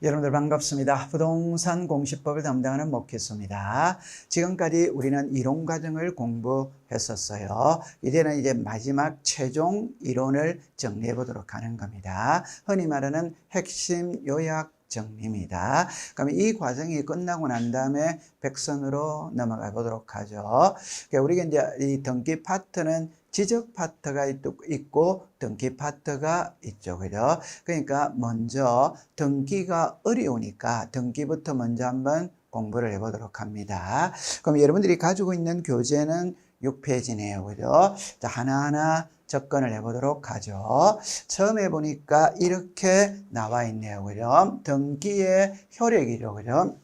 여러분들 반갑습니다. 부동산 공시법을 담당하는 목회수입니다. 지금까지 우리는 이론 과정을 공부했었어요. 이제는 마지막 최종 이론을 정리해 보도록 하는 겁니다. 흔히 말하는 핵심 요약 정리입니다. 그럼 이 과정이 끝나고 난 다음에 백선으로 넘어가 보도록 하죠. 우리가 이제 이 등기 파트는 지적 파트가 있고 등기 파트가 있죠. 그죠? 그러니까 먼저 등기가 어려우니까 등기부터 먼저 한번 공부를 해보도록 합니다. 그럼 여러분들이 가지고 있는 교재는 6페이지네요. 그죠? 자, 하나하나 접근을 해보도록 하죠. 처음에 보니까 이렇게 나와 있네요. 그죠? 등기의 효력이죠. 그죠?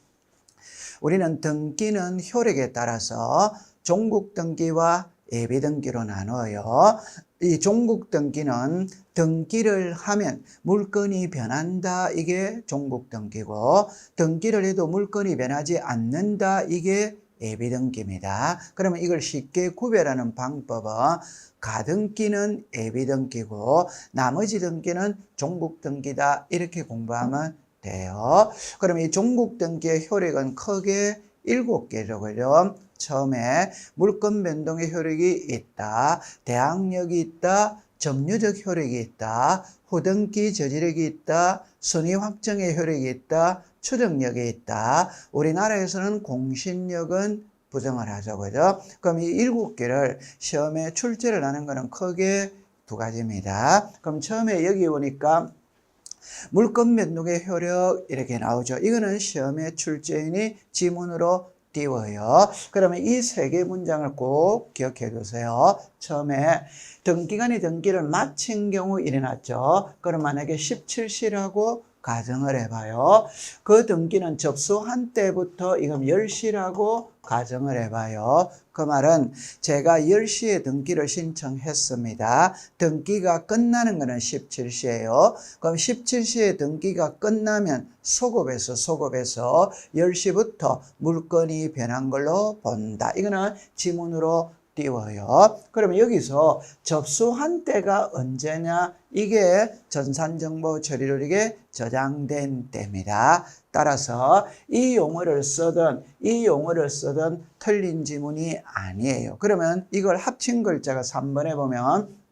우리는 등기는 효력에 따라서 종국 등기와 예비 등기로 나눠요. 이 종국 등기는 등기를 하면 물건이 변한다. 이게 종국 등기고, 등기를 해도 물건이 변하지 않는다. 이게 예비 등기입니다. 그러면 이걸 쉽게 구별하는 방법은 가등기는 예비 등기고 나머지 등기는 종국 등기다. 이렇게 공부하면 돼요. 그러면 이 종국 등기의 효력은 크게 7개죠. 그죠? 처음에 물건 변동의 효력이 있다, 대항력이 있다, 점유적 효력이 있다, 후등기 저지력이 있다, 순위 확정의 효력이 있다, 추정력이 있다. 우리나라에서는 공신력은 부정을 하죠. 그죠? 그럼 이 7개를 시험에 출제를 하는 것은 크게 2가지입니다. 그럼 처음에 여기 보니까 물건 변동의 효력 이렇게 나오죠. 이거는 시험에 출제인이 지문으로 띄워요. 그러면 이 3개 문장을 꼭 기억해 두세요. 처음에 등기관이 등기를 마친 경우 일어났죠. 그럼 만약에 17시라고 가정을 해봐요. 그 등기는 접수한 때부터 이건 10시라고 가정을 해봐요. 그 말은 제가 10시에 등기를 신청했습니다. 등기가 끝나는 것은 17시예요. 그럼 17시에 등기가 끝나면 소급해서 10시부터 물건이 변한 걸로 본다. 이거는 지문으로 띄워요. 그러면 여기서 접수한 때가 언제냐? 이게 전산정보 처리록에 저장된 때입니다. 따라서 이 용어를 쓰든 틀린 지문이 아니에요. 그러면 이걸 합친 글자가 3번에 보면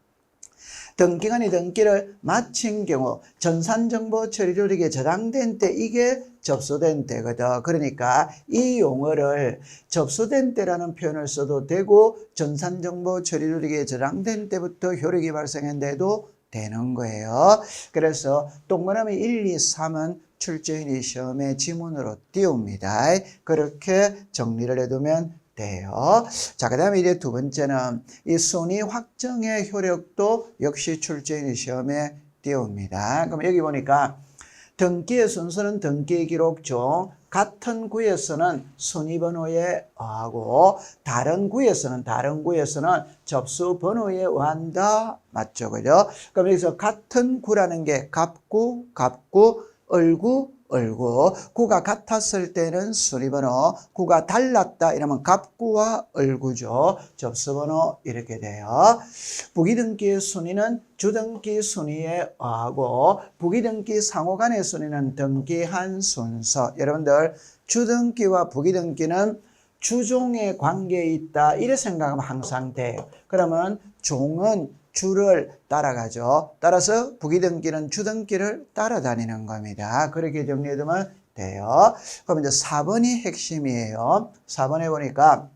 등기관이 등기를 마친 경우 전산정보 처리록에 저장된 때 이게 접수된 때거든. 그러니까 이 용어를 접수된 때라는 표현을 써도 되고 전산정보 처리록에 저장된 때부터 효력이 발생한데도 되는 거예요. 그래서 동그라미 1, 2, 3은 출제인이 시험에 지문으로 띄웁니다. 그렇게 정리를 해두면 돼요. 자, 그 다음에 이제 두 번째는 이 순위 확정의 효력도 역시 출제인이 시험에 띄웁니다. 그럼 여기 보니까 등기의 순서는 등기 기록 중 같은 구에서는 순위번호에 의하고 다른 구에서는 접수 번호에 의한다. 맞죠? 그죠? 그럼 여기서 같은 구라는 게 갑구, 을구, 구가 같았을 때는 순위번호, 구가 달랐다 이러면 갑구와 을구죠. 접수번호 이렇게 돼요. 부기등기의 순위는 주등기 순위에 의하고 부기등기 상호간의 순위는 등기한 순서. 여러분들 주등기와 부기등기는 주종의 관계에 있다 이렇게 생각하면 항상 돼요. 그러면 종은 주를 따라가죠. 따라서 부기등기는 주등기를 따라다니는 겁니다. 그렇게 정리해두면 돼요. 그럼 이제 4번이 핵심이에요. 4번에 보니까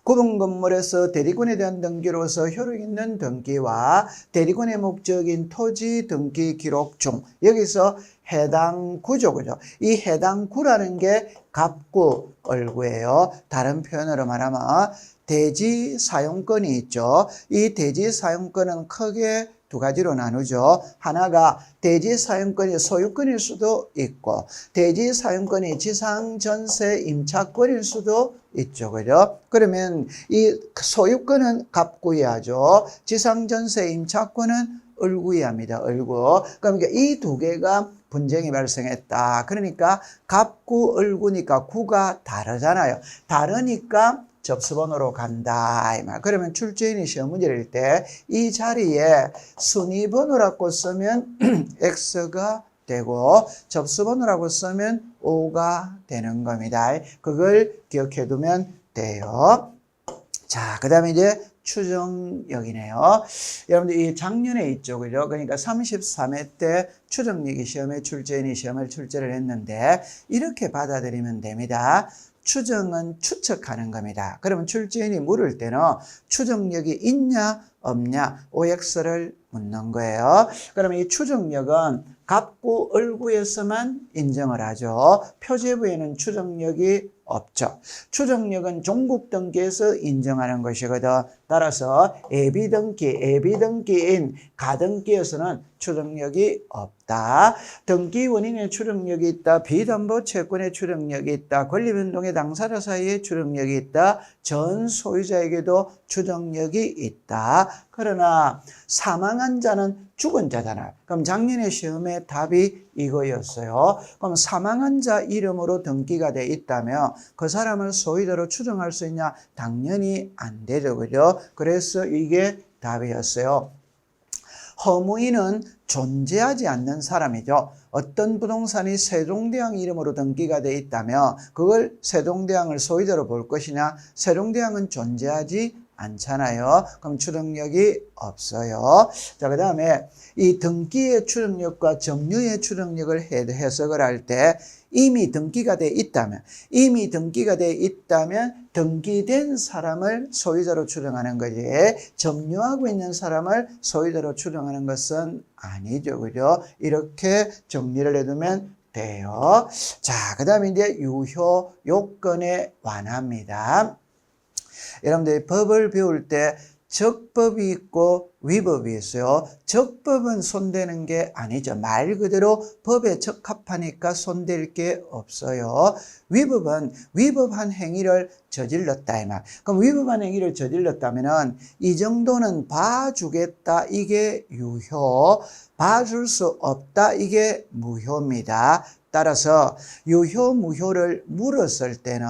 구분 건물에서 대리권에 대한 등기로서 효력 있는 등기와 대리권의 목적인 토지 등기 기록 중 여기서 해당 구죠. 그죠? 이 해당 구라는 게 갑구, 을구예요. 다른 표현으로 말하면 대지 사용권이 있죠. 이 대지 사용권은 크게 2가지로 나누죠. 하나가 대지 사용권이 소유권일 수도 있고 대지 사용권이 지상 전세 임차권일 수도 있죠. 그죠? 그러면 이 소유권은 갑구해야죠. 지상 전세 임차권은 을구해야 합니다. 을구. 그러니까 이 2개가 분쟁이 발생했다. 그러니까 갑구, 을구니까 구가 다르잖아요. 다르니까 접수번호로 간다. 그러면 출제인이 시험 문제를 낼 때 이 자리에 순위번호라고 쓰면 X가 되고 접수번호라고 쓰면 O가 되는 겁니다. 그걸 기억해 두면 돼요. 자, 그 다음에 이제 추정력이네요. 여러분들 이 작년에 있죠. 그죠? 그러니까 33회 때 추정력이 시험에 출제인이 시험을 출제를 했는데 이렇게 받아들이면 됩니다. 추정은 추측하는 겁니다. 그러면 출제인이 물을 때는 추정력이 있냐 없냐 OX를 묻는 거예요. 그러면 이 추정력은 갑구, 을구에서만 인정을 하죠. 표제부에는 추정력이 없죠. 추정력은 종국 등기에서 인정하는 것이거든. 따라서 예비등기인 가등기에서는 추정력이 없다. 등기 원인의 추정력이 있다. 비담보 채권의 추정력이 있다. 권리변동의 당사자 사이에 추정력이 있다. 전 소유자에게도 추정력이 있다. 그러나 사망한 자는 죽은 자잖아요. 그럼 작년에 시험에 답이 이거였어요. 그럼 사망한 자 이름으로 등기가 돼 있다면 그 사람을 소유자로 추정할 수 있냐? 당연히 안 되죠. 그죠? 그래서 이게 답이었어요. 허무인은 존재하지 않는 사람이죠. 어떤 부동산이 세종대왕 이름으로 등기가 돼 있다면 그걸 세종대왕을 소유자로 볼 것이냐? 세종대왕은 존재하지 않잖아요. 그럼 추정력이 없어요. 자, 그 다음에 이 등기의 추정력과 점유의 추정력을 해석을 할 때 이미 등기가 돼 있다면 등기된 사람을 소유자로 추정하는 거지 점유하고 있는 사람을 소유자로 추정하는 것은 아니죠. 그죠? 이렇게 정리를 해두면 돼요. 자, 그 다음에 이제 유효 요건의 완화입니다. 여러분들 법을 배울 때 적법이 있고 위법이 있어요. 적법은 손대는 게 아니죠. 말 그대로 법에 적합하니까 손댈 게 없어요. 위법은 위법한 행위를 저질렀다 이 말. 그럼 위법한 행위를 저질렀다면은 이 정도는 봐주겠다 이게 유효, 봐줄 수 없다 이게 무효입니다. 따라서 유효, 무효를 물었을 때는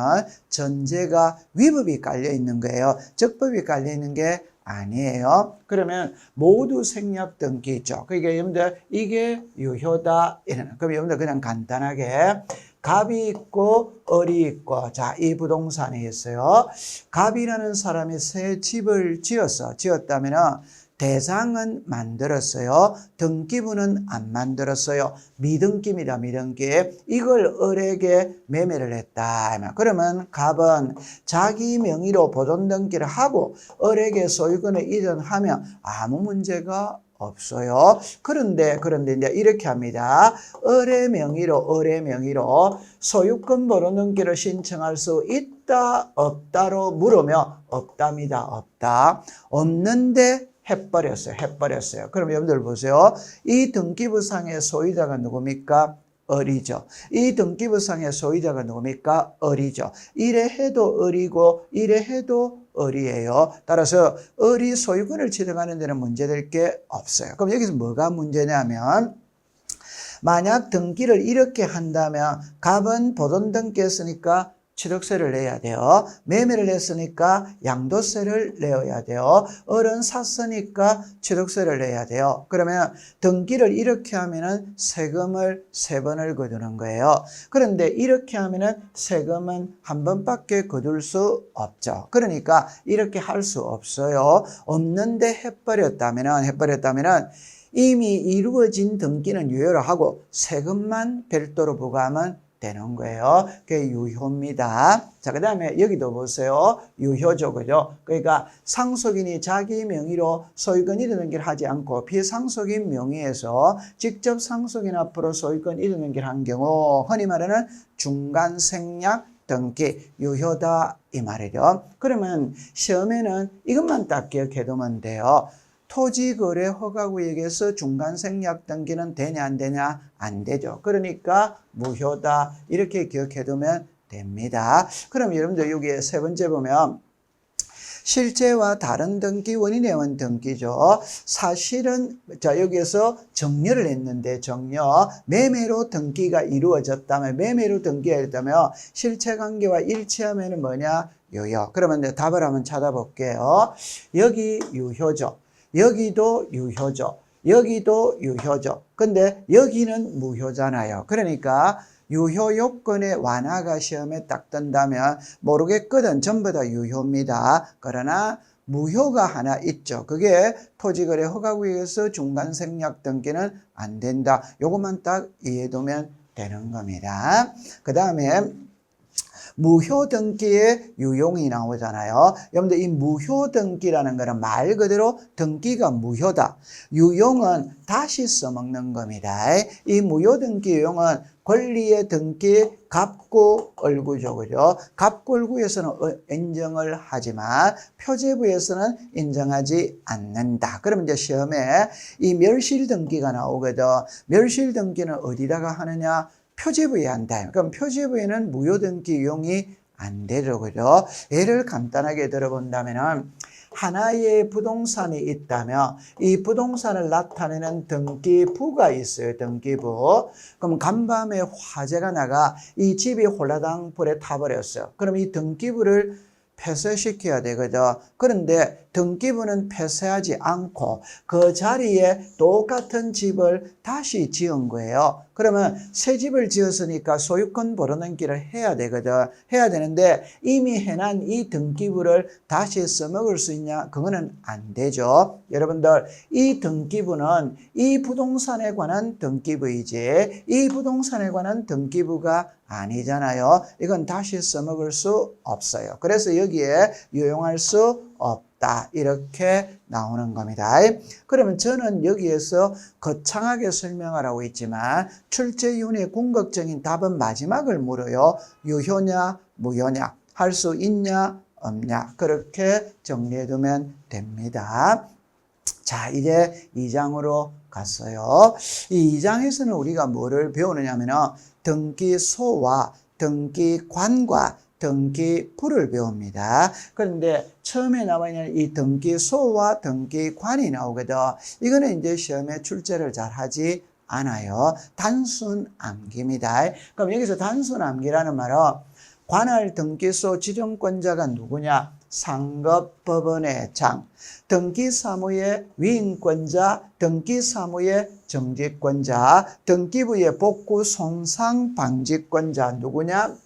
전제가 위법이 깔려 있는 거예요. 적법이 깔려 있는 게 아니에요. 그러면 모두 생략 등기 있죠. 그러니까 여러분들 이게 유효다 이러는. 그럼 여러분들 그냥 간단하게 갑이 있고 을이 있고 자, 이 부동산이 있어요. 갑이라는 사람이 새 집을 지었다면은 대상은 만들었어요. 등기부는 안 만들었어요. 미등기입니다. 미등기. 이걸 을에게 매매를 했다. 그러면 갑은 자기 명의로 보존등기를 하고 을에게 소유권을 이전하면 아무 문제가 없어요. 그런데 이제 이렇게 합니다. 을의 명의로 소유권 보존등기를 신청할 수 있다 없다로 물으면 없답니다. 없다. 없는데 해버렸어요. 그럼 여러분들 보세요. 이 등기부상의 소유자가 누굽니까? 을이죠. 이 등기부상의 소유자가 누굽니까? 을이죠. 이래 해도 을이고 이래 해도 을이에요. 따라서 을이 소유권을 취득하는 데는 문제될 게 없어요. 그럼 여기서 뭐가 문제냐면 만약 등기를 이렇게 한다면 갑은 보존등기 했으니까 취득세를 내야 돼요. 매매를 했으니까 양도세를 내야 돼요. 을은 샀으니까 취득세를 내야 돼요. 그러면 등기를 이렇게 하면은 세금을 3번을 거두는 거예요. 그런데 이렇게 하면은 세금은 한 번밖에 거둘 수 없죠. 그러니까 이렇게 할 수 없어요. 없는데 해버렸다면은 이미 이루어진 등기는 유효로 하고 세금만 별도로 부과하면 되는 거예요. 그게 유효입니다. 자, 그 다음에 여기도 보세요. 유효죠. 그죠? 그러니까 상속인이 자기 명의로 소유권 이전등기를 하지 않고 비상속인 명의에서 직접 상속인 앞으로 소유권 이전등기를 한 경우 흔히 말하는 중간 생략 등기 유효다 이 말이죠. 그러면 시험에는 이것만 딱 기억해 두면 돼요. 토지거래 허가구역에서 중간생략 등기는 되냐 안 되냐? 안 되죠. 그러니까 무효다 이렇게 기억해 두면 됩니다. 그럼 여러분들 여기에 3번째 보면 실제와 다른 등기 원인의 원 등기죠. 사실은 자 여기에서 정려를 했는데 정려 매매로 등기가 이루어졌다면 매매로 등기했다면 실체관계와 일치하면 뭐냐? 유효. 그러면 이제 답을 한번 찾아볼게요. 여기 유효죠. 여기도 유효죠. 여기도 유효죠. 근데 여기는 무효잖아요. 그러니까 유효 요건의 완화가 시험에 딱 뜬다면 모르겠거든 전부 다 유효입니다. 그러나 무효가 하나 있죠. 그게 토지거래 허가구역에서 중간생략 등기는 안 된다. 요것만 딱 이해해두면 되는 겁니다. 그 다음에 무효 등기의 유용이 나오잖아요. 여러분들 이 무효 등기라는 거는 말 그대로 등기가 무효다. 유용은 다시 써먹는 겁니다. 이 무효 등기 유용은 권리의 등기 갑구 얼구죠. 그죠? 갑구 얼구에서는 인정을 하지만 표제부에서는 인정하지 않는다. 그러면 이제 시험에 이 멸실 등기가 나오거든. 멸실 등기는 어디다가 하느냐? 표제부에 한다. 그럼 표제부에는 무효등기 유용이 안 되죠. 그죠? 예를 간단하게 들어본다면은 하나의 부동산이 있다면 이 부동산을 나타내는 등기부가 있어요. 등기부. 그럼 간밤에 화재가 나가 이 집이 홀라당 불에 타버렸어요. 그럼 이 등기부를 폐쇄시켜야 되거든. 그런데 등기부는 폐쇄하지 않고 그 자리에 똑같은 집을 다시 지은 거예요. 그러면 새 집을 지었으니까 소유권 벌어넘기를 해야 되거든. 해야 되는데 이미 해난 이 등기부를 다시 써먹을 수 있냐? 그거는 안 되죠. 여러분들 이 등기부는 이 부동산에 관한 등기부이지 이 부동산에 관한 등기부가 아니잖아요. 이건 다시 써먹을 수 없어요. 그래서 여기에 유용할 수 없다. 이렇게 나오는 겁니다. 그러면 저는 여기에서 거창하게 설명하라고 했지만 출제위원회의 궁극적인 답은 마지막을 물어요. 유효냐 무효냐 할 수 있냐 없냐 그렇게 정리해두면 됩니다. 자, 이제 2장으로 갔어요. 이 2장에서는 우리가 뭐를 배우느냐면은 등기소와 등기관과 등기부를 배웁니다. 그런데 처음에 나와 있는 이 등기소와 등기관이 나오거든. 이거는 이제 시험에 출제를 잘 하지 않아요. 단순 암기입니다. 그럼 여기서 단순 암기라는 말은 관할 등기소 지정권자가 누구냐? 상급법원의 장, 등기사무의 위임권자, 등기사무의 정직권자, 등기부의 복구 손상방지권자 누구냐?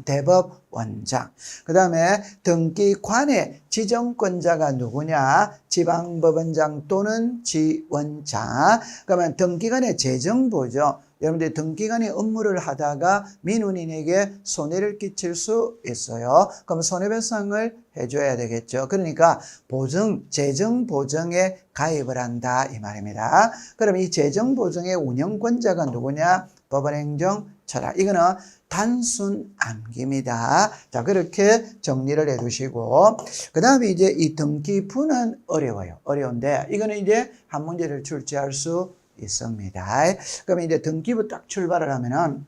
대법원장. 그 다음에 등기관의 지정권자가 누구냐? 지방법원장 또는 지원장. 그러면 등기관의 재정보죠. 여러분들 등기관이 업무를 하다가 민원인에게 손해를 끼칠 수 있어요. 그럼 손해배상을 해줘야 되겠죠. 그러니까 재정보증에 가입을 한다 이 말입니다. 그럼 이 재정보증의 운영권자가 누구냐? 법원행정처라. 이거는 단순 암기입니다. 자, 그렇게 정리를 해 두시고, 그 다음에 이제 이 등기부는 어려워요. 어려운데, 이거는 이제 한 문제를 출제할 수 있습니다. 그러면 이제 등기부 딱 출발을 하면은,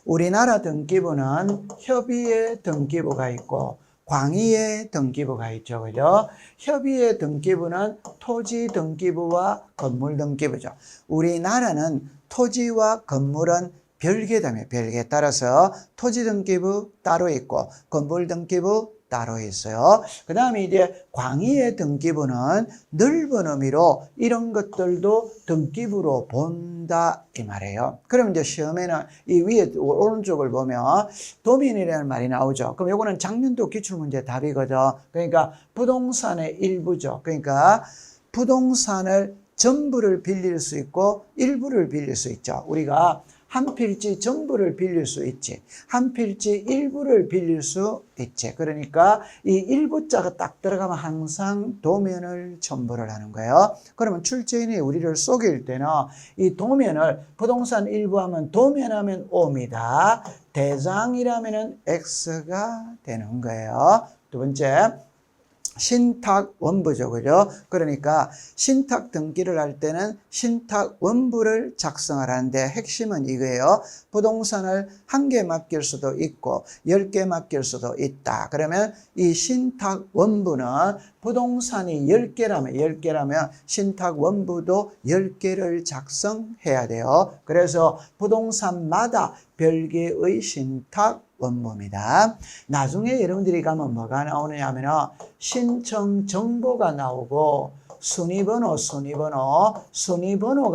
우리나라 등기부는 협의의 등기부가 있고, 광의의 등기부가 있죠. 그죠? 협의의 등기부는 토지 등기부와 건물 등기부죠. 우리나라는 토지와 건물은 별개다며 별개에 따라서 토지 등기부 따로 있고 건물 등기부 따로 있어요. 그 다음에 이제 광의의 등기부는 넓은 의미로 이런 것들도 등기부로 본다 이 말이에요. 그럼 이제 시험에는 이 위에 오른쪽을 보면 도면이라는 말이 나오죠. 그럼 요거는 작년도 기출문제 답이거든. 그러니까 부동산의 일부죠. 그러니까 부동산을 전부를 빌릴 수 있고 일부를 빌릴 수 있죠. 우리가 한 필지 전부를 빌릴 수 있지. 한 필지 일부를 빌릴 수 있지. 그러니까 이 일부자가 딱 들어가면 항상 도면을 첨부를 하는 거예요. 그러면 출제인이 우리를 속일 때는 이 도면을 부동산 일부 하면 도면하면 O입니다. 대장이라면 X가 되는 거예요. 두 번째. 신탁 원부죠. 그죠? 그러니까 신탁 등기를 할 때는 신탁 원부를 작성을 하는데 핵심은 이거예요. 부동산을 1개 맡길 수도 있고 10개 맡길 수도 있다. 그러면 이 신탁 원부는 부동산이 10개라면 신탁 원부도 10개를 작성해야 돼요. 그래서 부동산마다 별개의 신탁 원부입니다. 나중에 여러분들이 가면 뭐가 나오느냐 하면 신청 정보가 나오고 순위번호가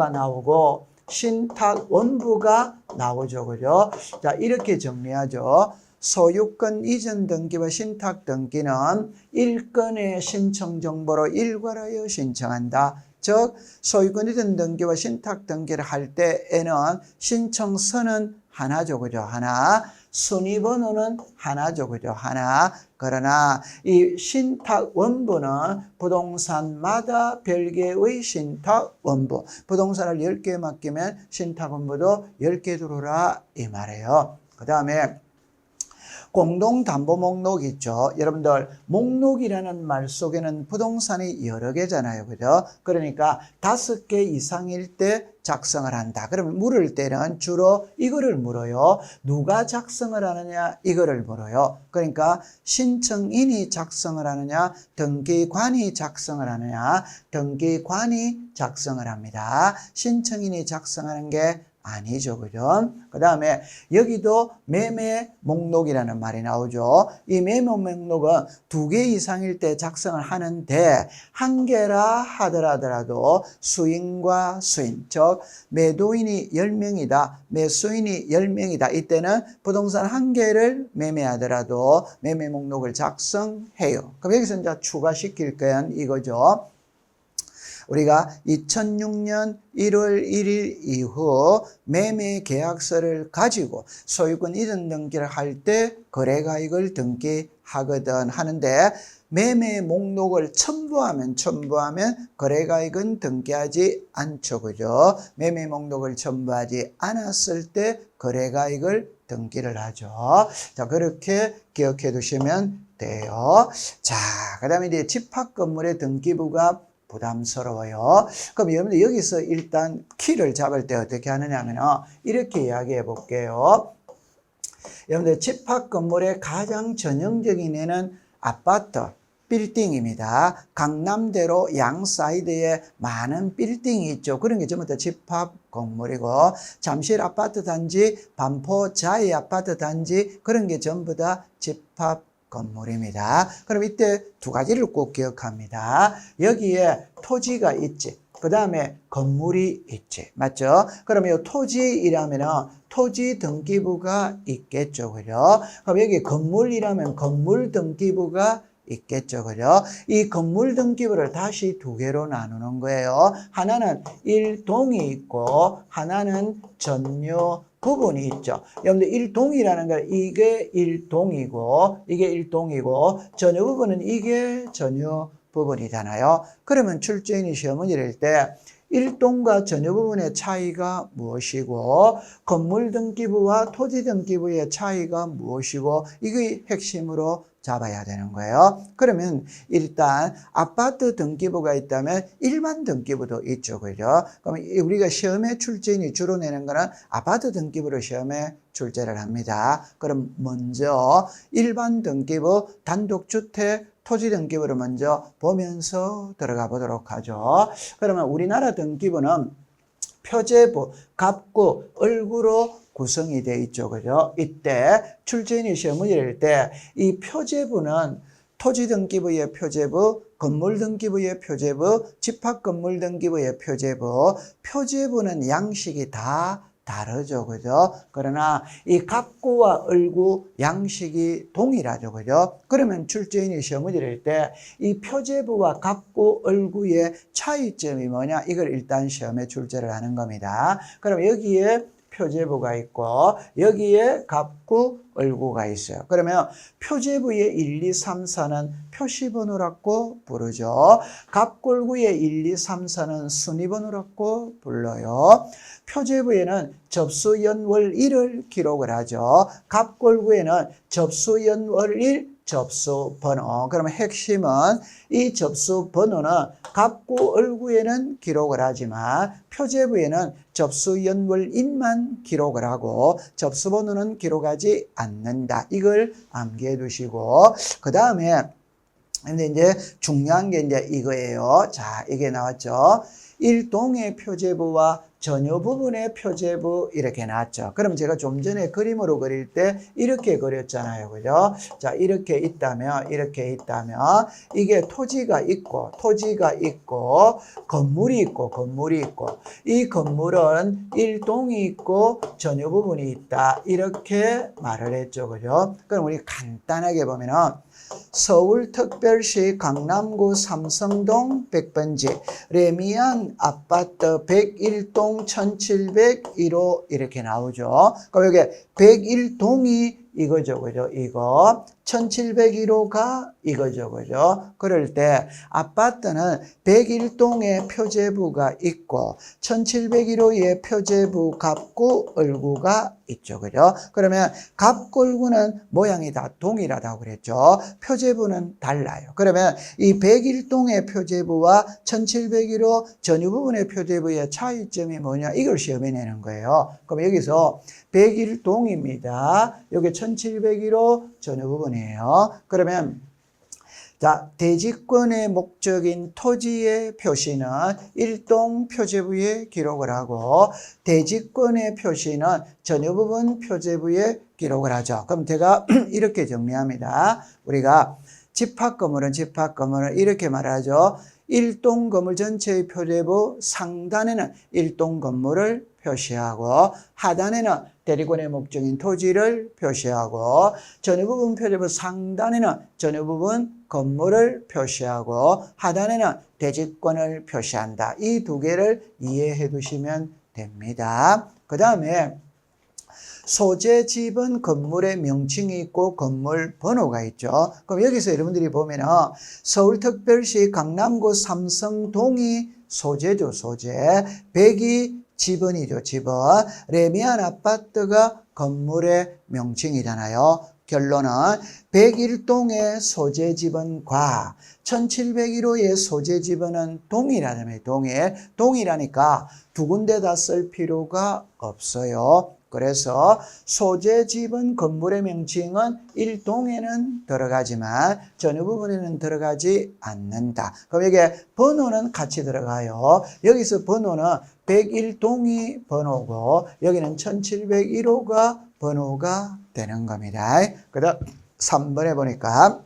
나오고 신탁 원부가 나오죠. 그죠? 자, 이렇게 정리하죠. 소유권 이전 등기와 신탁 등기는 일건의 신청 정보로 일괄하여 신청한다. 즉 소유권 이전 등기와 신탁 등기를 할 때에는 신청서는 하나죠. 그죠? 하나. 순위번호는 하나죠. 그죠? 하나. 그러나 이 신탁 원부는 부동산마다 별개의 신탁 원부. 부동산을 10개 맡기면 신탁 원부도 10개 들어오라 이 말이에요. 그 다음에 공동담보 목록 있죠. 여러분들 목록이라는 말 속에는 부동산이 여러 개잖아요. 그죠? 그러니까 5개 이상일 때 작성을 한다. 그러면 물을 때는 주로 이거를 물어요. 누가 작성을 하느냐 이거를 물어요. 그러니까 신청인이 작성을 하느냐 등기관이 작성을 하느냐 등기관이 작성을 합니다. 신청인이 작성하는 게 아니죠. 그죠? 그 다음에 여기도 매매 목록이라는 말이 나오죠. 이 매매 목록은 2개 이상일 때 작성을 하는데 1개라 하더라도 수인과 수인, 즉 매도인이 10명이다. 매수인이 10명이다. 이때는 부동산 1개를 매매하더라도 매매 목록을 작성해요. 그럼 여기서 이제 추가시킬 건 이거죠. 우리가 2006년 1월 1일 이후 매매 계약서를 가지고 소유권 이전 등기를 할 때 거래가액을 등기하거든 하는데 매매 목록을 첨부하면 거래가액은 등기하지 않죠. 그죠? 매매 목록을 첨부하지 않았을 때 거래가액을 등기를 하죠. 자, 그렇게 기억해 두시면 돼요. 자, 그 다음에 이제 집합 건물의 등기부가 부담스러워요. 그럼 여러분들 여기서 일단 키를 잡을 때 어떻게 하느냐 하면 이렇게 이야기해 볼게요. 여러분들 집합 건물의 가장 전형적인 예는 아파트 빌딩입니다. 강남대로 양 사이드에 많은 빌딩이 있죠. 그런 게 전부 다 집합 건물이고 잠실 아파트 단지, 반포 자이 아파트 단지 그런 게 전부 다 집합 건물입니다. 그럼 이때 2가지를 꼭 기억합니다. 여기에 토지가 있지. 그 다음에 건물이 있지. 맞죠? 그러면 이 토지이라면 토지 등기부가 있겠죠. 그죠? 그럼 여기 건물이라면 건물 등기부가 있겠죠. 그죠? 이 건물 등기부를 다시 2개로 나누는 거예요. 하나는 일동이 있고 하나는 전유 부분이 있죠. 여러분들 일동이라는 건 이게 일동이고 전유 부분은 이게 전유 부분이잖아요. 그러면 출제인이 시험을 이럴 때 일동과 전유 부분의 차이가 무엇이고 건물 등기부와 토지 등기부의 차이가 무엇이고 이게 핵심으로 잡아야 되는 거예요. 그러면 일단 아파트 등기부가 있다면 일반 등기부도 있죠. 그죠? 그럼 우리가 시험에 출제인이 주로 내는 거는 아파트 등기부를 시험에 출제를 합니다. 그럼 먼저 일반 등기부, 단독주택, 토지 등기부를 먼저 보면서 들어가 보도록 하죠. 그러면 우리나라 등기부는 표제부, 갑구, 을구로 구성이 되어 있죠. 그죠? 이때 출제인이 시험을 낼 때 이 표제부는 토지 등기부의 표제부, 건물 등기부의 표제부, 집합 건물 등기부의 표제부, 표제부는 양식이 다 다르죠. 그죠? 그러나 이 갑구와 을구 양식이 동일하죠. 그죠? 그러면 출제인이 시험을 낼 때 이 표제부와 갑구, 을구의 차이점이 뭐냐? 이걸 일단 시험에 출제를 하는 겁니다. 그럼 여기에 표제부가 있고 여기에 갑구, 을구가 있어요. 그러면 표제부의 1, 2, 3, 4는 표시번호라고 부르죠. 갑구, 을구의 1, 2, 3, 4는 순위번호라고 불러요. 표제부에는 접수연월일을 기록을 하죠. 갑구, 을구에는 접수연월일, 접수번호. 그러면 핵심은 이 접수번호는 갑구, 을구에는 기록을 하지만 표제부에는 접수연월일만 기록을 하고 접수번호는 기록하지 않는다. 이걸 암기해 두시고 그 다음에 근데 이제 중요한 게 이제 이거예요. 자, 이게 나왔죠. 일동의 표제부와 전유 부분의 표제부 이렇게 나왔죠. 그럼 제가 좀 전에 그림으로 그릴 때 이렇게 그렸잖아요. 그죠? 자, 이렇게 있다면 이게 토지가 있고 건물이 있고 이 건물은 일동이 있고 전유 부분이 있다. 이렇게 말을 했죠. 그죠? 그럼 우리 간단하게 보면은 서울특별시 강남구 삼성동 100번지 레미안 아파트 101동 1701호 이렇게 나오죠. 그럼 여기 101동이 이거죠. 그죠? 이거 1701호가 이거죠. 그죠? 그럴 때 아파트는 101동에 표제부가 있고 1701호에 표제부 갑구 을구가 있죠. 그죠? 그러면 갑구 을구는 모양이 다 동일하다고 그랬죠. 표제부는 달라요. 그러면 이 101동의 표제부와 1701호 전유 부분의 표제부의 차이점이 뭐냐? 이걸 시험에 내는 거예요. 그럼 여기서 101동입니다. 여기 1701호 전유 부분이에요. 그러면 자, 대지권의 목적인 토지의 표시는 일동 표제부에 기록을 하고 대지권의 표시는 전유 부분 표제부에 기록을 하죠. 그럼 제가 이렇게 정리합니다. 우리가 집합 건물은 이렇게 말하죠. 일동 건물 전체의 표제부 상단에는 일동 건물을 표시하고 하단에는 대리권의 목적인 토지를 표시하고 전유 부분 표제부 상단에는 전유 부분 건물을 표시하고 하단에는 대지권을 표시한다. 이 두 개를 이해해 두시면 됩니다. 그 다음에 소재 집은 건물의 명칭이 있고 건물 번호가 있죠. 그럼 여기서 여러분들이 보면은 서울특별시 강남구 삼성동이 소재죠. 소재. 100이 지번이죠. 지번. 레미안 아파트가 건물의 명칭이잖아요. 결론은 101동의 소재 지번과 1701호의 소재 지번은 동일하다며. 동일하니까 두 군데 다 쓸 필요가 없어요. 그래서 소재 지번 건물의 명칭은 일동에는 들어가지만 전유 부분에는 들어가지 않는다. 그럼 여기에 번호는 같이 들어가요. 여기서 번호는 101동이 번호고 여기는 1701호가 번호가 되는 겁니다. 그 다음 3번에 보니까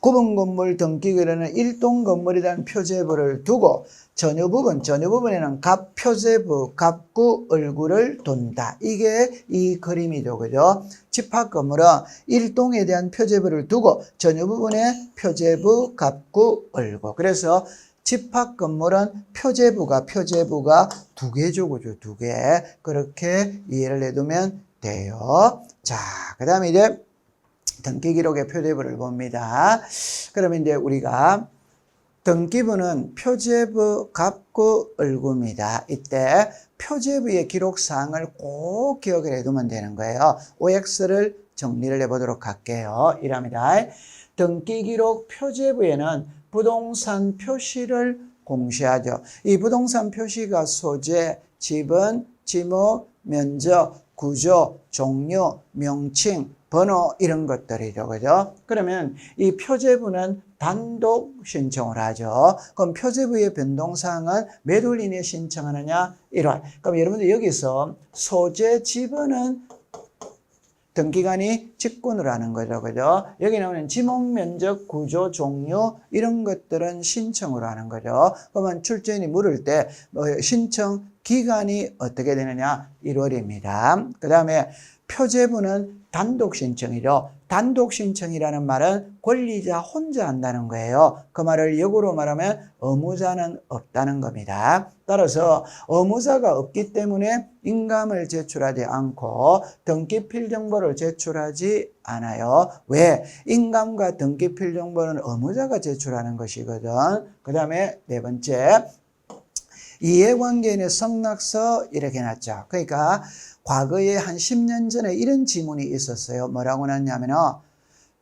구분 건물 등기일에는 일동 건물이라는 표제부를 두고 전유 부분에는 갑 표제부, 갑구 을구를 둔다. 이게 이 그림이죠. 그죠? 집합 건물은 일동에 대한 표제부를 두고 전유 부분에 표제부, 갑구, 을구. 그래서 집합 건물은 표제부가 두 개죠. 그죠? 두 개. 그렇게 이해를 해두면 돼요. 자, 그 다음에 이제 등기 기록의 표제부를 봅니다. 그러면 이제 우리가 등기부는 표제부, 갑구, 을구입니다. 이때 표제부의 기록사항을 꼭 기억을 해두면 되는 거예요. OX를 정리를 해보도록 할게요. 이랍니다. 등기 기록 표제부에는 부동산 표시를 공시하죠. 이 부동산 표시가 소재, 지번, 지목, 면적, 구조, 종류, 명칭, 번호 이런 것들이죠. 그죠? 그러면 이 표제부는 단독 신청을 하죠. 그럼 표제부의 변동사항은 몇 월 이내에 신청하느냐? 1월. 그럼 여러분들 여기서 소재 지번은 등기관이 직권으로 하는 거죠. 그죠? 여기 나오는 지목, 면적, 구조, 종류 이런 것들은 신청으로 하는 거죠. 그러면 출제인이 물을 때 신청 기간이 어떻게 되느냐? 1월입니다. 그 다음에 표제부는 단독 신청이죠. 단독 신청이라는 말은 권리자 혼자 한다는 거예요. 그 말을 역으로 말하면 의무자는 없다는 겁니다. 따라서 의무자가 없기 때문에 인감을 제출하지 않고 등기필 정보를 제출하지 않아요. 왜? 인감과 등기필 정보는 의무자가 제출하는 것이거든. 그 다음에 네 번째, 이해관계인의 성낙서 이렇게 놨죠. 그러니까 과거에 한 10년 전에 이런 지문이 있었어요. 뭐라고 났냐면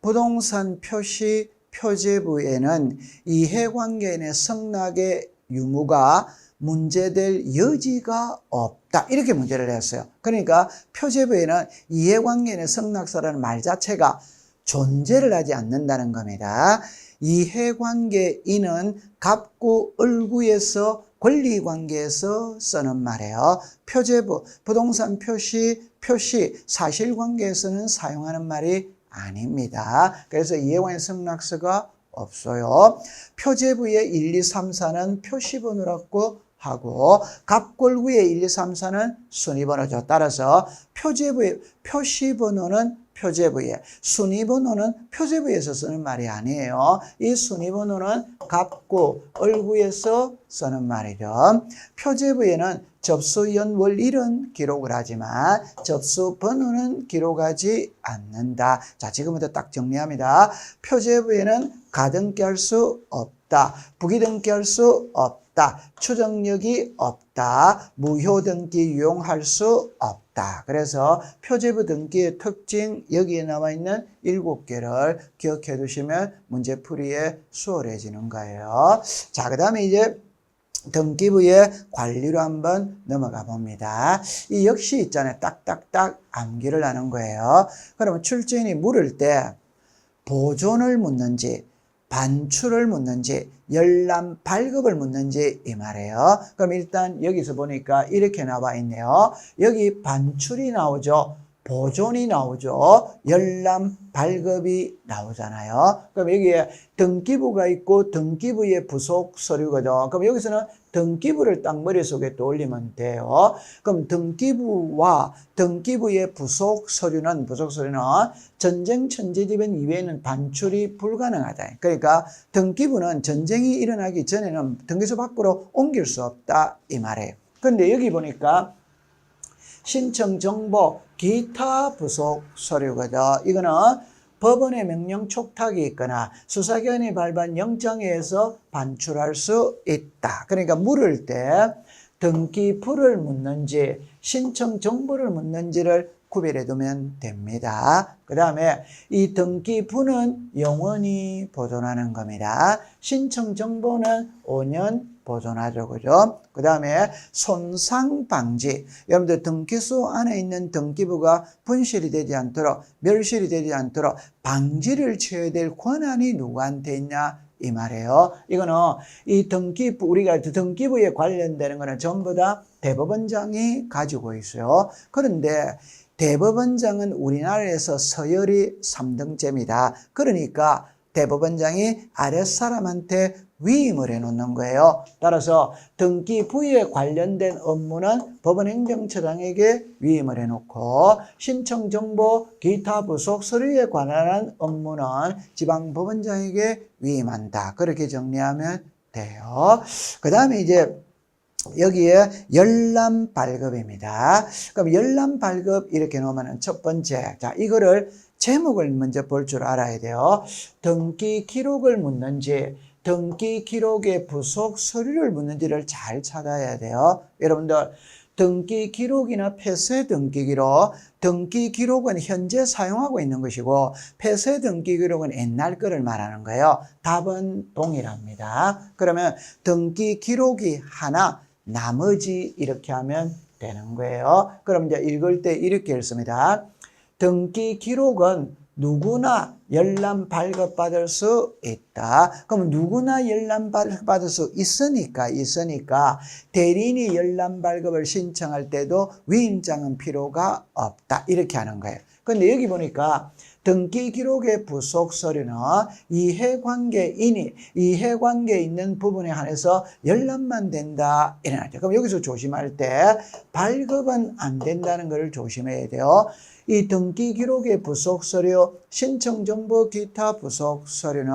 부동산 표시 표제부에는 이해관계인의 성낙의 유무가 문제될 여지가 없다. 이렇게 문제를 했어요. 그러니까 표제부에는 이해관계인의 성낙서라는 말 자체가 존재를 하지 않는다는 겁니다. 이해관계인은 갑구, 을구에서 권리관계에서 쓰는 말이에요. 표제부, 부동산 표시, 사실관계에서는 사용하는 말이 아닙니다. 그래서 이해관계 승낙서가 없어요. 표제부의 1, 2, 3, 4는 표시번호라고 하고 갑골구의 1, 2, 3, 4는 순위번호죠. 따라서 표제부의 표시번호는 표제부에, 순위번호는 표제부에서 쓰는 말이 아니에요. 이 순위번호는 갑구, 얼구에서 쓰는 말이죠. 표제부에는 접수연월일은 기록을 하지만 접수번호는 기록하지 않는다. 자, 지금부터 딱 정리합니다. 표제부에는 가등기할 수 없다. 부기등기할 수 없다. 추정력이 없다. 무효등기 유용할 수 없다. 그래서 표제부 등기의 특징 여기에 나와 있는 7개를 기억해 두시면 문제풀이에 수월해지는 거예요. 자, 그 다음에 이제 등기부의 관리로 한번 넘어가 봅니다. 이 역시 있잖아요. 딱딱딱 암기를 하는 거예요. 그러면 출제인이 물을 때 보존을 묻는지 반출을 묻는지 열람 발급을 묻는지 이 말이에요. 그럼 일단 여기서 보니까 이렇게 나와 있네요. 여기 반출이 나오죠. 보존이 나오죠. 열람 발급이 나오잖아요. 그럼 여기에 등기부가 있고 등기부의 부속 서류거든. 그럼 여기서는 등기부를 딱 머릿속에 떠올리면 돼요. 그럼 등기부와 등기부의 부속 서류는 전쟁 천재지변 이외에는 반출이 불가능하다. 그러니까 등기부는 전쟁이 일어나기 전에는 등기소 밖으로 옮길 수 없다 이 말이에요. 그런데 여기 보니까 신청 정보 기타 부속 서류거든. 이거는 법원의 명령 촉탁이 있거나 수사기관이 발부한 영장에 의해서 반출할 수 있다. 그러니까 물을 때 등기부를 묻는지 신청 정보를 묻는지를 구별해 두면 됩니다. 그 다음에 이 등기부는 영원히 보존하는 겁니다. 신청 정보는 5년 보존하죠. 그죠? 그 다음에 손상 방지. 여러분들 등기소 안에 있는 등기부가 분실이 되지 않도록, 멸실이 되지 않도록 방지를 취해야 될 권한이 누구한테 있냐? 이 말이에요. 이거는 이 등기부, 우리가 등기부에 관련되는 거는 전부 다 대법원장이 가지고 있어요. 그런데 대법원장은 우리나라에서 서열이 3등째입니다. 그러니까 대법원장이 아랫사람한테 위임을 해놓는 거예요. 따라서 등기부에 관련된 업무는 법원행정처장에게 위임을 해놓고 신청정보 기타 부속 서류에 관한 업무는 지방법원장에게 위임한다. 그렇게 정리하면 돼요. 그 다음에 이제 여기에 열람 발급입니다. 그럼 열람 발급 이렇게 놓으면 첫 번째, 자, 이거를 제목을 먼저 볼 줄 알아야 돼요. 등기 기록을 묻는지, 등기 기록의 부속 서류를 묻는지를 잘 찾아야 돼요. 여러분들, 등기 기록이나 폐쇄 등기 기록, 등기 기록은 현재 사용하고 있는 것이고 폐쇄 등기 기록은 옛날 거를 말하는 거예요. 답은 동일합니다. 그러면 등기 기록이 하나, 나머지 이렇게 하면 되는 거예요. 그럼 이제 읽을 때 이렇게 읽습니다. 등기 기록은 누구나 열람 발급받을 수 있다. 그럼 누구나 열람 발급받을 수 있으니까 대리인이 열람 발급을 신청할 때도 위임장은 필요가 없다. 이렇게 하는 거예요. 근데 여기 보니까 등기 기록의 부속 서류는 이해관계인이 이해관계에 있는 부분에 한해서 열람만 된다. 이래놨죠. 그럼 여기서 조심할 때 발급은 안 된다는 것을 조심해야 돼요. 이 등기 기록의 부속 서류, 신청 정보 기타 부속 서류는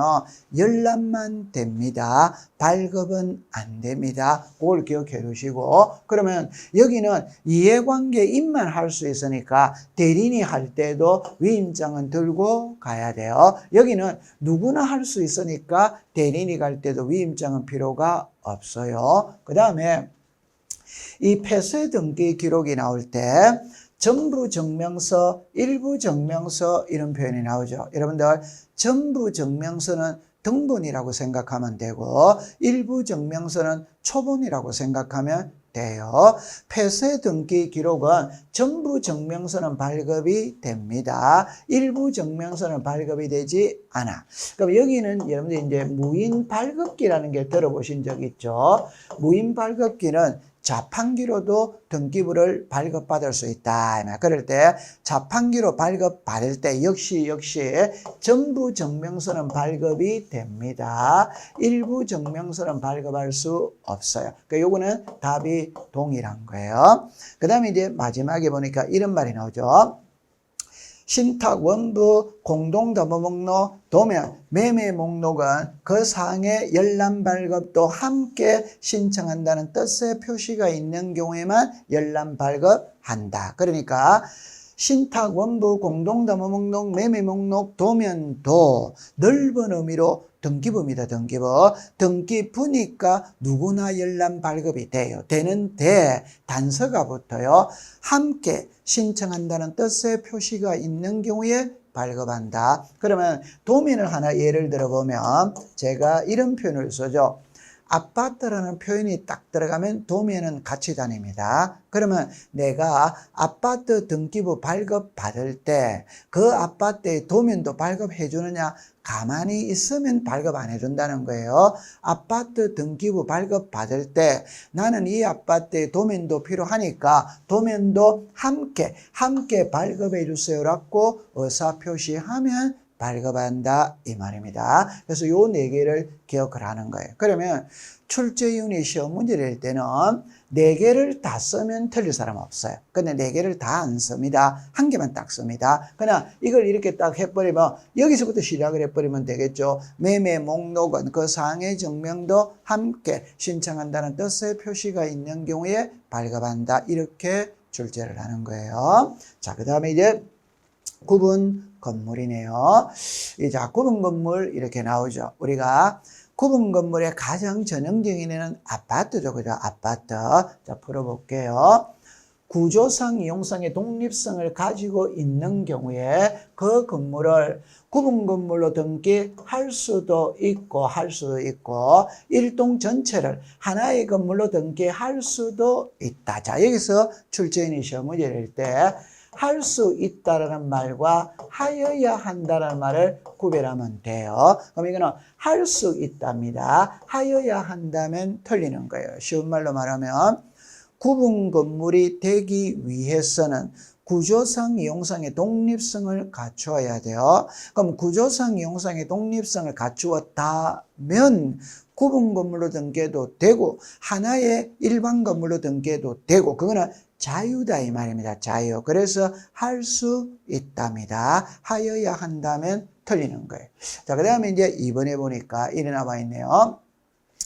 열람만 됩니다. 발급은 안 됩니다. 그걸 기억해 두시고, 그러면 여기는 이해관계인만 할 수 있으니까 대리인이 할 때도 위임장은 들고 가야 돼요. 여기는 누구나 할 수 있으니까 대리인이 갈 때도 위임장은 필요가 없어요. 그 다음에 이 폐쇄 등기 기록이 나올 때 전부 증명서, 일부 증명서 이런 표현이 나오죠. 여러분들 전부 증명서는 등본이라고 생각하면 되고 일부 증명서는 초본이라고 생각하면 돼요. 폐쇄 등기 기록은 전부 증명서는 발급이 됩니다. 일부 증명서는 발급이 되지 않아. 그럼 여기는 여러분들 이제 무인 발급기라는 게 들어보신 적 있죠? 무인 발급기는 자판기로도 등기부를 발급받을 수 있다. 그럴 때 자판기로 발급받을 때 역시 전부 증명서는 발급이 됩니다. 일부 증명서는 발급할 수 없어요. 그러니까 요거는 답이 동일한 거예요. 그 다음에 이제 마지막에 보니까 이런 말이 나오죠. 신탁, 원부, 공동담보목록, 도면, 매매 목록은 그 사항의 열람 발급도 함께 신청한다는 뜻의 표시가 있는 경우에만 열람 발급한다. 그러니까 신탁, 원부, 공동담보목록, 매매 목록, 도면도 넓은 의미로 등기부입니다. 등기부니까 누구나 열람 발급이 돼요. 되는데 단서가 붙어요. 함께 신청한다는 뜻의 표시가 있는 경우에 발급한다. 그러면 도면을 하나 예를 들어보면 제가 이런 표현을 쓰죠. 아파트라는 표현이 딱 들어가면 도면은 같이 다닙니다. 그러면 내가 아파트 등기부 발급 받을 때 그 아파트의 도면도 발급해 주느냐? 가만히 있으면 발급 안 해준다는 거예요. 아파트 등기부 발급 받을 때 나는 이 아파트의 도면도 필요하니까 도면도 함께 발급해 주세요라고 의사표시하면 발급한다 이 말입니다. 그래서 요 네 개를 기억을 하는 거예요. 그러면 출제위원회 시험 문제 낼 때는 네 개를 다 쓰면 틀릴 사람 없어요. 근데 네 개를 다 안 씁니다. 한 개만 딱 씁니다. 그냥 이걸 이렇게 딱 해버리면 여기서부터 시작을 해버리면 되겠죠. 매매 목록은 그 사항의 증명도 함께 신청한다는 뜻의 표시가 있는 경우에 발급한다. 이렇게 출제를 하는 거예요. 자, 그 다음에 이제 구분 건물이네요. 자, 구분 건물 이렇게 나오죠. 우리가 구분 건물의 가장 전형적인 애는 아파트죠. 그죠? 아파트. 자, 풀어볼게요. 구조상, 이용상의 독립성을 가지고 있는 경우에 그 건물을 구분 건물로 등기할 수도 있고 일동 전체를 하나의 건물로 등기할 수도 있다. 자, 여기서 출제인이 시험 문제를 낼 때 할 수 있다라는 말과 하여야 한다라는 말을 구별하면 돼요. 그럼 이거는 할 수 있답니다. 하여야 한다면 틀리는 거예요. 쉬운 말로 말하면 구분 건물이 되기 위해서는 구조상, 이용상의 독립성을 갖추어야 돼요. 그럼 구조상, 이용상의 독립성을 갖추었다면 구분 건물로 등기해도 되고 하나의 일반 건물로 등기해도 되고 그거는 자유다 이 말입니다. 자유. 그래서 할 수 있답니다. 하여야 한다면 틀리는 거예요. 자, 그 다음에 이제 2번에 보니까 이래 나와 있네요.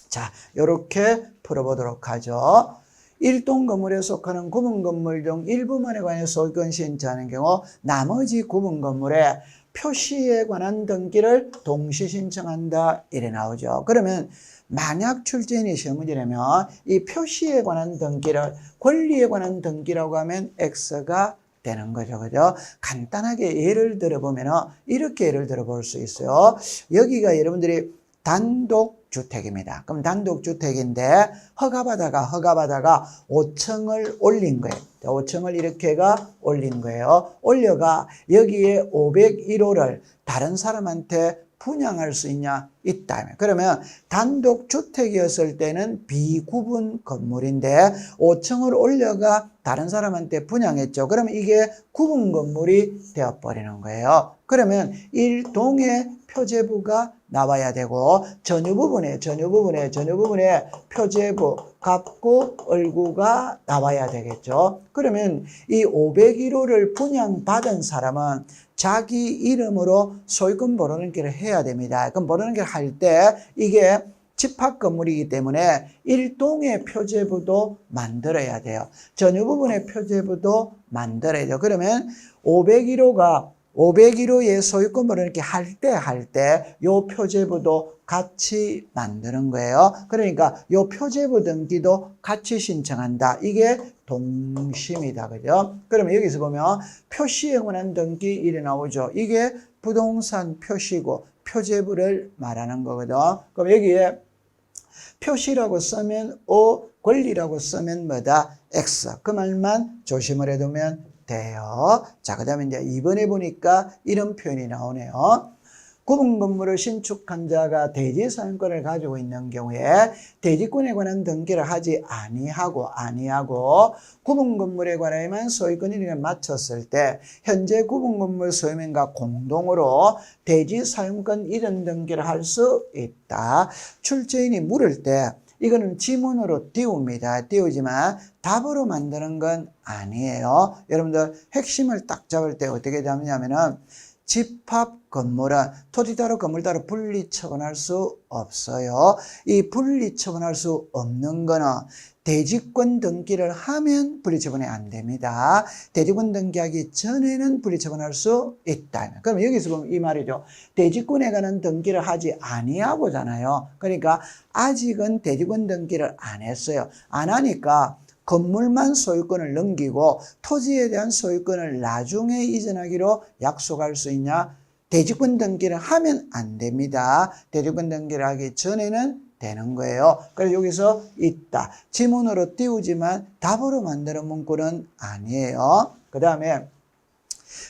자, 요렇게 풀어보도록 하죠. 일동 건물에 속하는 구분 건물 중 일부만에 관해 소유권 신청하는 경우 나머지 구분 건물에 표시에 관한 등기를 동시 신청한다 이래 나오죠. 그러면 만약 출제인이 시험 문제라면 이 표시에 관한 등기를 권리에 관한 등기라고 하면 X가 되는 거죠. 그죠? 간단하게 예를 들어보면 이렇게 예를 들어볼 수 있어요. 여기가 여러분들이 단독주택입니다. 그럼 단독주택인데 허가받아가 5층을 올린 거예요. 5층을 이렇게가 올린 거예요. 올려가 여기에 501호를 다른 사람한테 분양할 수 있냐? 있다. 그러면 단독주택이었을 때는 비구분 건물인데 5층을 올려가 다른 사람한테 분양했죠. 그러면 이게 구분 건물이 되어버리는 거예요. 그러면 일동의 표제부가 나와야 되고 전유 부분에 표제부, 갑구, 을구가 나와야 되겠죠. 그러면 이 501호를 분양받은 사람은 자기 이름으로 소유권 벌어넘기를 해야 됩니다. 그럼 벌어넘기를 할 때 이게 집합 건물이기 때문에 일동의 표제부도 만들어야 돼요. 전유 부분의 표제부도 만들어야 돼요. 그러면 501호의 소유권 벌어넘기 할 때 요 표제부도 같이 만드는 거예요. 그러니까 요 표제부 등기도 같이 신청한다. 이게 동심이다. 그죠? 그러면 여기서 보면 표시에 관한 등기 이래 나오죠. 이게 부동산 표시고 표제부를 말하는 거거든. 그럼 여기에 표시라고 쓰면 O, 권리라고 쓰면 뭐다? X. 그 말만 조심을 해두면 돼요. 자, 그 다음에 이제 2번에 보니까 이런 표현이 나오네요. 구분 건물을 신축한 자가 대지 사용권을 가지고 있는 경우에 대지권에 관한 등기를 하지 아니하고 구분 건물에 관하여만 소유권을 맞췄을 때 현재 구분 건물 소유민과 공동으로 대지 사용권 이전 등기를 할 수 있다. 출제인이 물을 때 이거는 지문으로 띄웁니다. 띄우지만 답으로 만드는 건 아니에요. 여러분들 핵심을 딱 잡을 때 어떻게 잡냐면은 집합 건물은 토지 따로 건물 따로 분리 처분할 수 없어요. 이 분리 처분할 수 없는 거는 대지권 등기를 하면 분리 처분이 안 됩니다. 대지권 등기하기 전에는 분리 처분할 수 있다. 그럼 여기서 보면 이 말이죠. 대지권에 관한 등기를 하지 아니하고잖아요. 그러니까 아직은 대지권 등기를 안 했어요. 안 하니까 건물만 소유권을 넘기고 토지에 대한 소유권을 나중에 이전하기로 약속할 수 있냐? 대지권 등기를 하면 안 됩니다. 대지권 등기를 하기 전에는 되는 거예요. 그래서 여기서 있다. 지문으로 띄우지만 답으로 만드는 문구는 아니에요. 그 다음에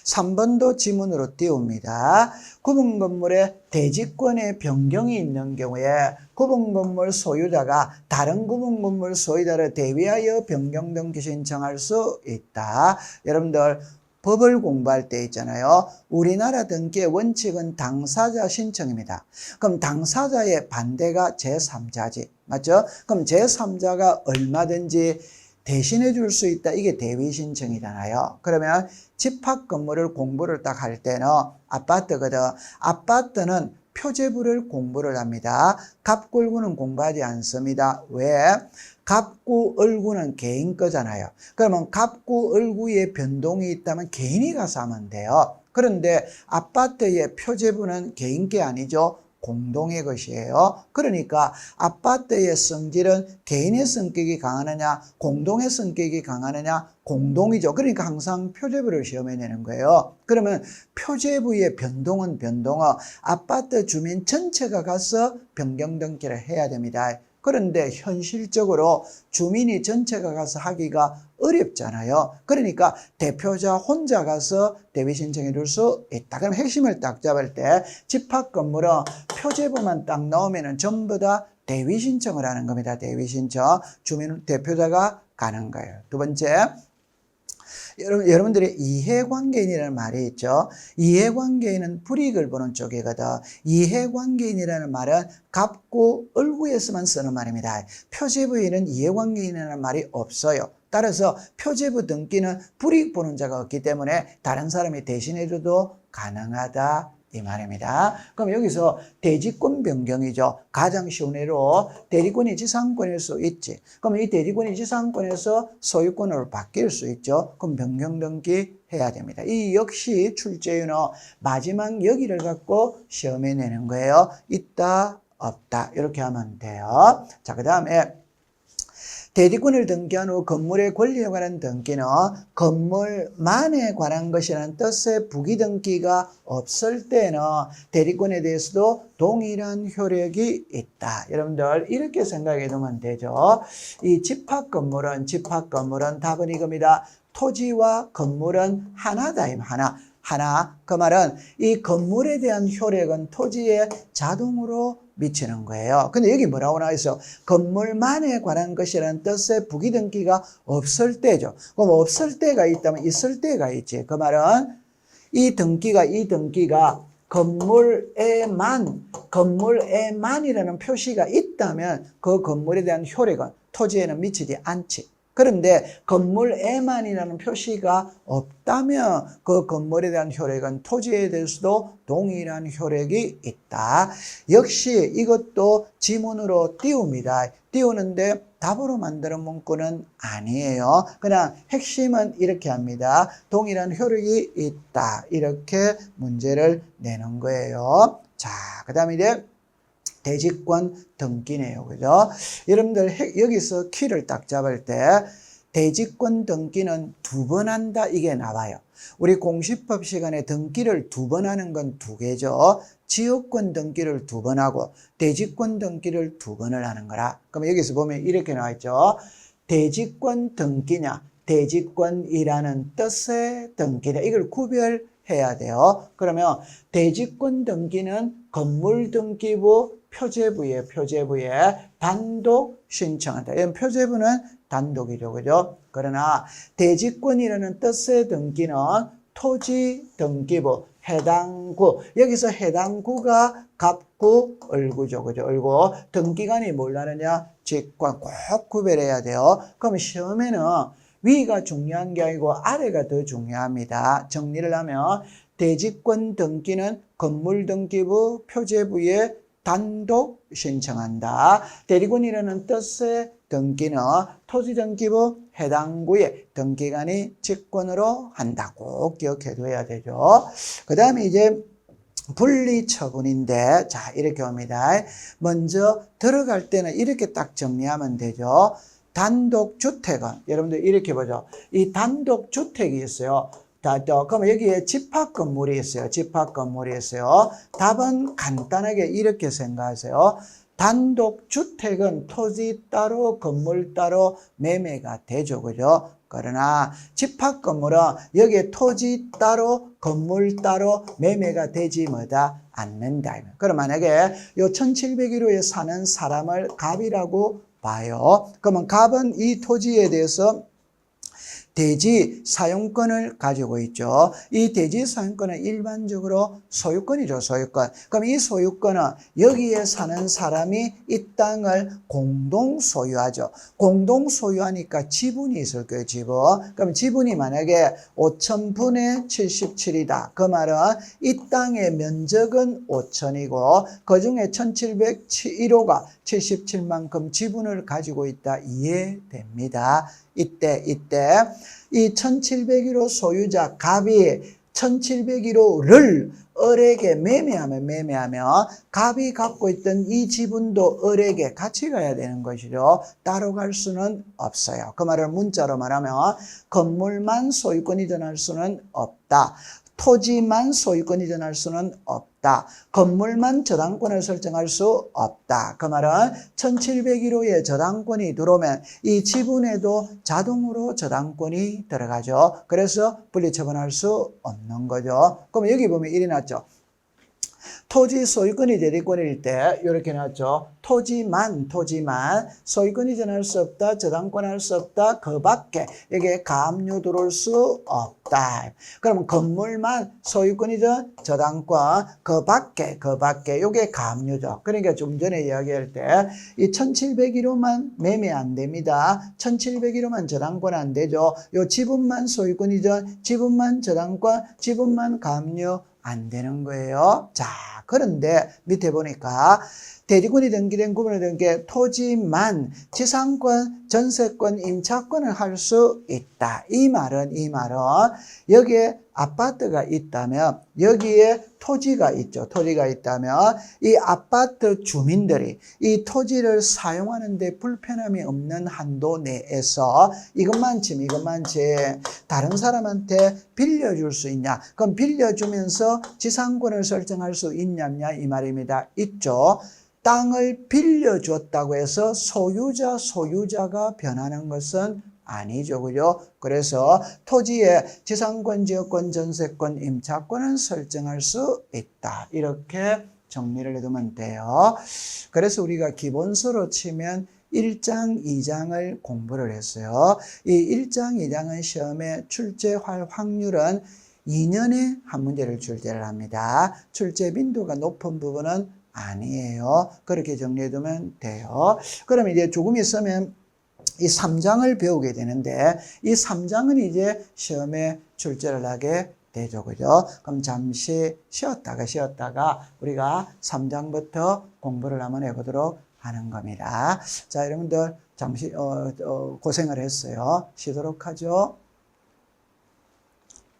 3번도 지문으로 띄웁니다. 구분 건물에 대지권의 변경이 있는 경우에 구분 건물 소유자가 다른 구분 건물 소유자를 대위하여 변경 등기 신청할 수 있다. 여러분들 법을 공부할 때 있잖아요. 우리나라 등기의 원칙은 당사자 신청입니다. 그럼 당사자의 반대가 제3자지. 맞죠? 그럼 제3자가 얼마든지 대신해 줄 수 있다. 이게 대위 신청이잖아요. 그러면 집합 건물을 공부를 딱 할 때는 아파트거든. 아파트는 표제부를 공부를 합니다. 갑골구는 공부하지 않습니다. 왜? 갑구, 을구는 개인 거잖아요. 그러면 갑구, 을구의 변동이 있다면 개인이 가서 하면 돼요. 그런데 아파트의 표제부는 개인 게 아니죠. 공동의 것이에요. 그러니까 아파트의 성질은 개인의 성격이 강하느냐 공동의 성격이 강하느냐 공동이죠. 그러니까 항상 표제부를 시험에 내는 거예요. 그러면 표제부의 변동은 아파트 주민 전체가 가서 변경 등기를 해야 됩니다. 그런데 현실적으로 주민이 전체가 가서 하기가 어렵잖아요. 그러니까 대표자 혼자 가서 대위 신청해 줄 수 있다. 그럼 핵심을 딱 잡을 때 집합 건물은 표제부만 딱 넣으면 전부 다 대위 신청을 하는 겁니다. 대위 신청. 주민 대표자가 가는 거예요. 두 번째. 여러분들이 이해관계인이라는 말이 있죠. 이해관계인은 불이익을 보는 쪽이거든. 이해관계인이라는 말은 갑구, 을구에서만 쓰는 말입니다. 표제부에는 이해관계인이라는 말이 없어요. 따라서 표제부 등기는 불이익 보는 자가 없기 때문에 다른 사람이 대신해줘도 가능하다. 이 말입니다. 그럼 여기서 대지권 변경이죠. 가장 쉬운 예로 대리권이 지상권일 수 있지. 그럼 이 대리권이 지상권에서 소유권으로 바뀔 수 있죠. 그럼 변경 등기 해야 됩니다. 이 역시 출제유는 마지막 여기를 갖고 시험에 내는 거예요. 있다, 없다 이렇게 하면 돼요. 자, 그 다음에 대리권을 등기한 후 건물의 권리에 관한 등기는 건물만에 관한 것이라는 뜻의 부기등기가 없을 때는 대리권에 대해서도 동일한 효력이 있다. 여러분들 이렇게 생각해 두면 되죠. 이 집합 건물은 답은 이겁니다. 토지와 건물은 하나다. 하나. 그 말은 이 건물에 대한 효력은 토지에 자동으로 미치는 거예요. 근데 여기 뭐라고 나와 있어? 건물만에 관한 것이라는 뜻의 부기등기가 없을 때죠. 그럼 없을 때가 있다면 있을 때가 있지. 그 말은 이 등기가 건물에만이라는 표시가 있다면 그 건물에 대한 효력은 토지에는 미치지 않지. 그런데 건물에만이라는 표시가 없다면 그 건물에 대한 효력은 토지에 대해서도 동일한 효력이 있다. 역시 이것도 지문으로 띄웁니다. 띄우는데 답으로 만드는 문구는 아니에요. 그냥 핵심은 이렇게 합니다. 동일한 효력이 있다. 이렇게 문제를 내는 거예요. 자, 그 다음에 이제 대지권 등기네요. 그죠? 여러분들 여기서 키를 딱 잡을 때 대지권 등기는 2번 한다 이게 나와요. 우리 공시법 시간에 등기를 2번 하는 건 2개죠. 지역권 등기를 2번 하고 대지권 등기를 2번을 하는 거라. 그럼 여기서 보면 이렇게 나와 있죠. 대지권 등기냐 대지권이라는 뜻의 등기냐 이걸 구별해야 돼요. 그러면 대지권 등기는 건물등기부 표제부에 단독 신청한다. 이런 표제부는 단독이죠. 그죠? 그러나 대지권이라는 뜻의 등기는 토지 등기부 해당 구 여기서 해당 구가 갑구 을구죠. 그죠? 을구 등기관이 뭘 하느냐 직관 꼭 구별해야 돼요. 그럼 시험에는 위가 중요한 게 아니고 아래가 더 중요합니다. 정리를 하면 대지권 등기는 건물등기부 표제부에 단독 신청한다. 대리권이라는 뜻의 등기는 토지등기부 해당 구에 등기관이 직권으로 한다고 기억해둬야 되죠. 그 다음에 이제 분리처분인데 자 이렇게 옵니다. 먼저 들어갈 때는 이렇게 딱 정리하면 되죠. 단독주택은 여러분들 이렇게 보죠. 이 단독주택이 있어요. 그럼 여기에 집합건물이 있어요. 집합건물이 있어요. 답은 간단하게 이렇게 생각하세요. 단독주택은 토지 따로 건물 따로 매매가 되죠. 그죠? 그러나 집합건물은 여기에 토지 따로 건물 따로 매매가 되지 뭐다 않는다. 그럼 만약에 요 1701호에 사는 사람을 갑이라고 봐요. 그러면 갑은 이 토지에 대해서 대지 사용권을 가지고 있죠. 이 대지 사용권은 일반적으로 소유권이죠. 소유권. 그럼 이 소유권은 여기에 사는 사람이 이 땅을 공동 소유하죠. 공동 소유하니까 지분이 있을 거예요. 지분. 그럼 지분이 만약에 5000분의 77이다. 그 말은 이 땅의 면적은 5000이고 그중에 1701호가 77만큼 지분을 가지고 있다. 이해됩니다. 이때 이 1701호 소유자 갑이 1701호를 을에게 매매하면 갑이 갖고 있던 이 지분도 을에게 같이 가야 되는 것이죠. 따로 갈 수는 없어요. 그 말을 문자로 말하면 건물만 소유권이 전할 수는 없다. 토지만 소유권이 전할 수는 없다. 건물만 저당권을 설정할 수 없다. 그 말은 1701호에 저당권이 들어오면 이 지분에도 자동으로 저당권이 들어가죠. 그래서 분리처분할 수 없는 거죠. 그럼 여기 보면 이리 났죠. 토지 소유권이 대리권일 때 이렇게 나왔죠. 토지만 소유권이 전할 수 없다. 저당권할 수 없다. 그 밖에 여기에 가압류 들어올 수 없다. 그러면 건물만 소유권이 저당권 그 밖에 요게 가압류죠. 그러니까 좀 전에 이야기할 때 이 1701호만 매매 안 됩니다. 1701호만 저당권 안 되죠. 요 지분만 소유권이죠. 지분만 저당권, 지분만 가압류 안 되는 거예요. 자, 그런데 밑에 보니까 대리권이 등기된 구분이 된 게 토지만 지상권, 전세권, 임차권을 할 수 있다. 이 말은 여기에 아파트가 있다면 여기에 토지가 있죠. 토지가 있다면 이 아파트 주민들이 이 토지를 사용하는 데 불편함이 없는 한도 내에서 이것만큼 다른 사람한테 빌려줄 수 있냐? 그럼 빌려주면서 지상권을 설정할 수 있냐 이 말입니다. 있죠. 땅을 빌려줬다고 해서 소유자가 변하는 것은 아니죠. 그죠? 그래서 토지에 지상권, 지역권, 전세권, 임차권은 설정할 수 있다. 이렇게 정리를 해두면 돼요. 그래서 우리가 기본서로 치면 1장, 2장을 공부를 했어요. 이 1장, 2장은 시험에 출제할 확률은 2년에 한 문제를 출제를 합니다. 출제 빈도가 높은 부분은 아니에요. 그렇게 정리해두면 돼요. 그럼 이제 조금 있으면 이 3장을 배우게 되는데 이 3장은 이제 시험에 출제를 하게 되죠. 그죠? 그럼 잠시 쉬었다가 우리가 3장부터 공부를 한번 해보도록 하는 겁니다. 자, 여러분들 잠시 고생을 했어요. 쉬도록 하죠.